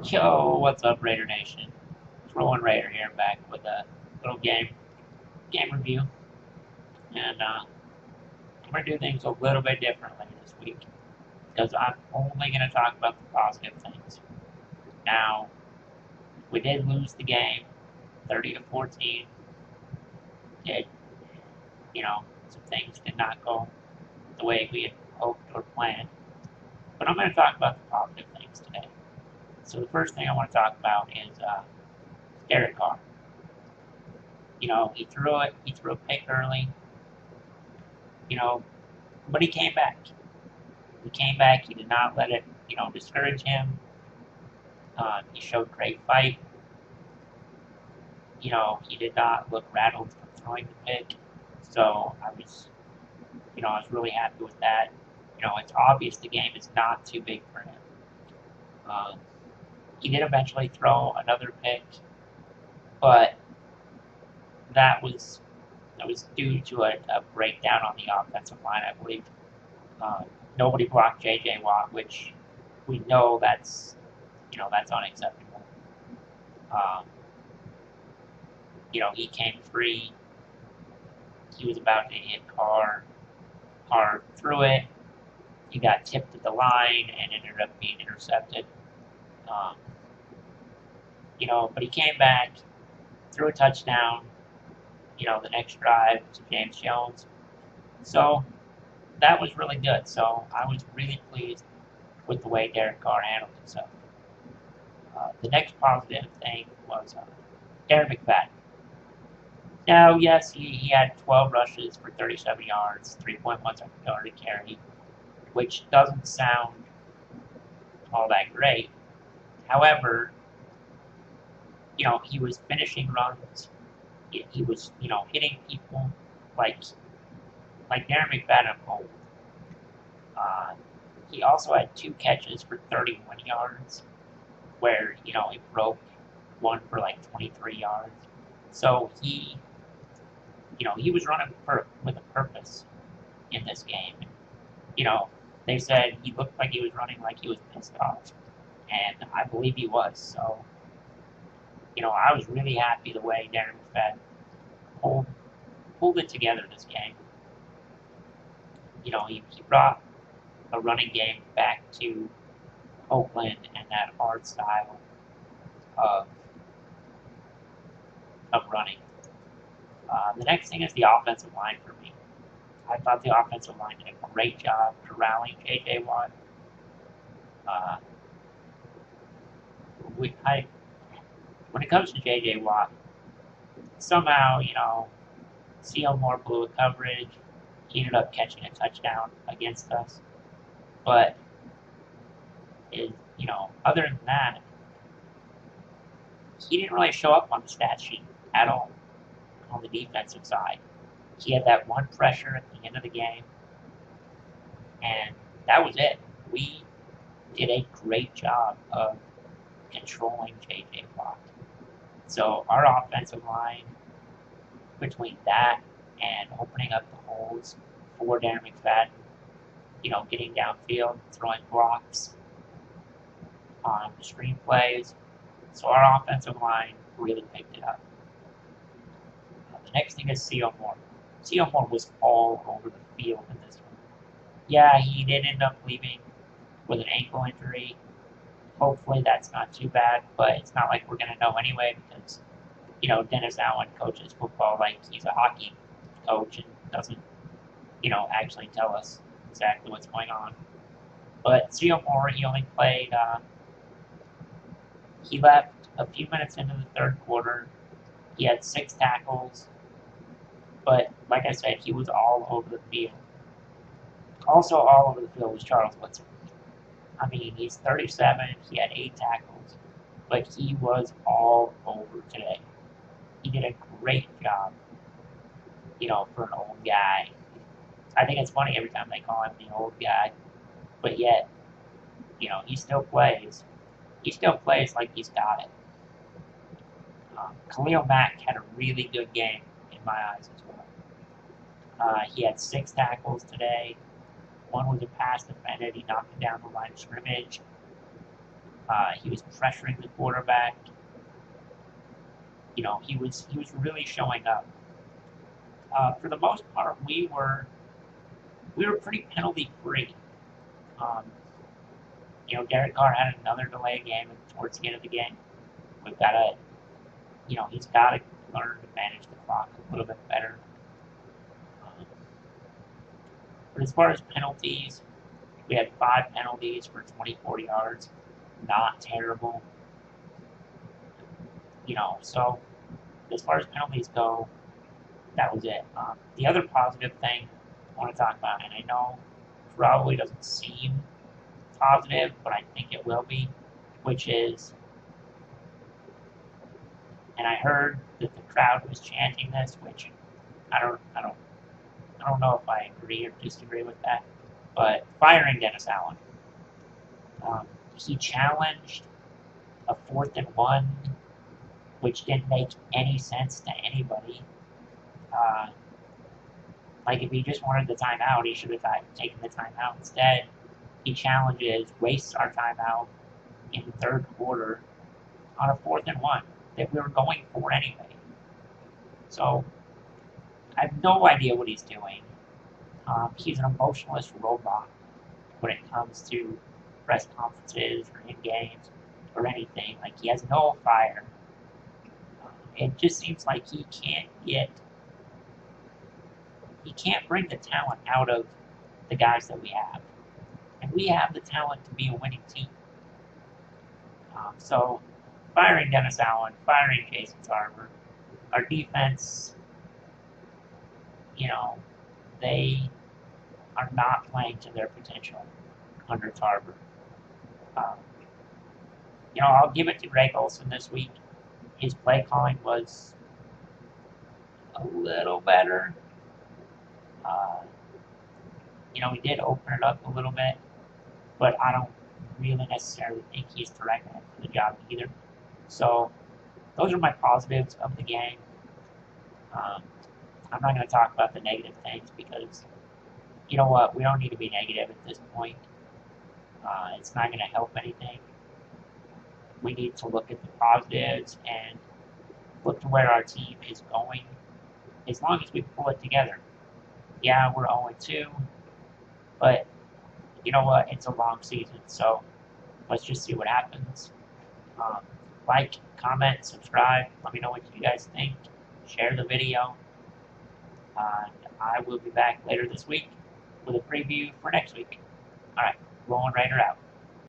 Yo, what's up, Raider Nation? It's Rolling Raider here, back with a little game review, and I'm gonna do things a little bit differently this week because I'm only gonna talk about the positive things. Now, we did lose the game, 30 to 14. It, some things did not go the way we had hoped or planned, but I'm gonna talk about the positive things today. So the first thing I want to talk about is Derek Carr. He threw a pick early, you know, but he came back. He came back. He did not let it, discourage him. He showed great fight. He did not look rattled from throwing the pick. So I was really happy with that. It's obvious the game is not too big for him. Um, he did eventually throw another pick, but that was due to a breakdown on the offensive line, I believe. Uh, Nobody blocked J.J. Watt, which we know that's unacceptable. Um, he came free. He was about to hit Carr. Carr threw it. He got tipped at the line and ended up being intercepted. Um, but he came back, threw a touchdown. The next drive to James Jones. So that was really good. So I was really pleased with the way Derek Carr handled himself. The next positive thing was Darren McFadden. Now, yes, he had 12 rushes for 37 yards, 3.1 yard to carry, which doesn't sound all that great. However, he was finishing runs. He was, hitting people like Darren McFadden of old. He also had 2 catches for 31 yards, where, he broke one for like 23 yards. So he was running with a purpose in this game. They said he looked like he was running like he was pissed off, and I believe he was. So, I was really happy the way Darren McFadden pulled it together this game. He brought a running game back to Oakland and that hard style of running. The next thing is the offensive line for me. I thought the offensive line did a great job corralling J.J. Watt. Uh, when it comes to J.J. Watt, somehow, C.L. Moore blew a coverage. He ended up catching a touchdown against us. But, other than that, he didn't really show up on the stat sheet at all on the defensive side. He had that one pressure at the end of the game, and that was it. We did a great job of controlling J.J. Watt. So our offensive line, between that and opening up the holes for Darren McFadden, getting downfield, throwing blocks on the screen plays. So our offensive line really picked it up. The next thing is C.O. Moore. C.O. Moore was all over the field in this one. Yeah, he did end up leaving with an ankle injury. Hopefully that's not too bad, but it's not like we're going to know anyway because, Dennis Allen coaches football like he's a hockey coach and doesn't, actually tell us exactly what's going on. But C.O. Moore, he only played, he left a few minutes into the third quarter. He had 6 tackles, but like I said, he was all over the field. Also all over the field was Charles Woodson. I mean, he's 37, he had 8 tackles, but he was all over today. He did a great job, for an old guy. I think it's funny every time they call him the old guy, but yet, he still plays. He still plays like he's got it. Khalil Mack had a really good game in my eyes as well. He had 6 tackles today. One was a pass defended. He knocked it down the line of scrimmage. He was pressuring the quarterback. You know, he was really showing up. For the most part, we were pretty penalty free. Um, you know, Derek Carr had another delay game towards the end of the game. We've got to, you know, he's got to learn to manage the clock a little bit better. But as far as penalties, we had 5 penalties for 24 yards. Not terrible. You know, so as far as penalties go, that was it. The other positive thing I want to talk about, and I know probably doesn't seem positive, but I think it will be, which is, and I heard that the crowd was chanting this, which I don't know if I agree or disagree with that, but firing Dennis Allen. He challenged a 4th and 1, which didn't make any sense to anybody. Like, if he just wanted the timeout, he should have taken the timeout. Instead, he challenges, wastes our timeout in the 3rd quarter on a 4th and 1 that we were going for anyway. So, I have no idea what he's doing. He's an emotionless robot when it comes to press conferences or in games or anything. Like, he has no fire. It just seems like he can't bring the talent out of the guys that we have. And we have the talent to be a winning team. So, firing Dennis Allen, firing Jason Tarver, our defense, you know, they are not playing to their potential under Tarver. You know, I'll give it to Greg Olson this week. His play calling was a little better. You know, he did open it up a little bit, but I don't really necessarily think he's the right man for the job either. So, those are my positives of the game. I'm not going to talk about the negative things because, you know what, we don't need to be negative at this point. It's not going to help anything. We need to look at the positives and look to where our team is going as long as we pull it together. Yeah, we're 0-2, but you know what? It's a long season, so let's just see what happens. Like, comment, subscribe. Let me know what you guys think. Share the video. And I will be back later this week with a preview for next week. All right, Rolling Raider out.